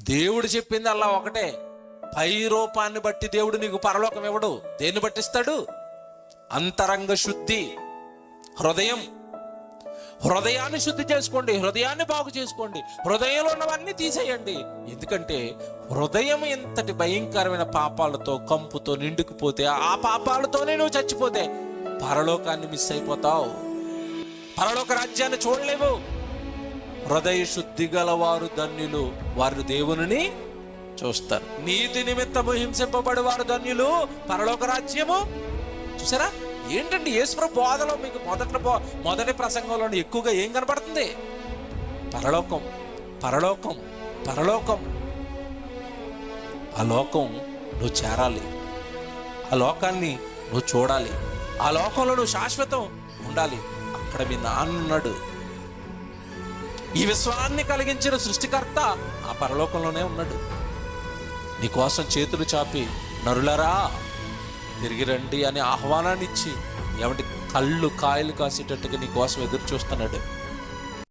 దేవుడు చెప్పింది అలా ఒకటే. పై రూపాన్ని బట్టి దేవుడు నీకు పరలోకం ఇవ్వడు. దేన్ని బట్టిస్తాడు? అంతరంగ శుద్ధి, హృదయాన్ని శుద్ధి చేసుకోండి, హృదయాన్ని బాగు చేసుకోండి, హృదయంలో ఉన్నవన్నీ తీసేయండి. ఎందుకంటే హృదయం ఎంతటి భయంకరమైన పాపాలతో కంపుతో నిండుకుపోతే, ఆ పాపాలతోనే నువ్వు చచ్చిపోతే పరలోకాన్ని మిస్ అయిపోతావు, పరలోక రాజ్యాన్ని చూడలేవు. హృదయ శుద్ధి గల వారు ధన్యులు, వారు దేవుని చూస్తారు. నీతి నిమిత్తము హింసింపబడి వారు ధన్యులు, పరలోక రాజ్యము. చూసారా ఏంటండి యేసుప్రభు బోధలో మీకు మొదటి ప్రసంగంలో ఎక్కువగా ఏం కనపడుతుంది? పరలోకం, పరలోకం, పరలోకం. ఆ లోకం నువ్వు చేరాలి, ఆ లోకాన్ని నువ్వు చూడాలి, ఆ లోకంలో నువ్వు శాశ్వతం ఉండాలి. అక్కడ మీ నాన్న ఉన్నాడు. ఈ విశ్వాన్ని కలిగించిన సృష్టికర్త ఆ పరలోకంలోనే ఉన్నాడు. నీకోసం చేతులు చాపి నరులరా తిరిగి రండి అని ఆహ్వానాన్ని ఇచ్చి, ఏమంటే కళ్ళు కాయలు కాసేటట్టుగా నీ కోసం ఎదురు చూస్తున్నాడు.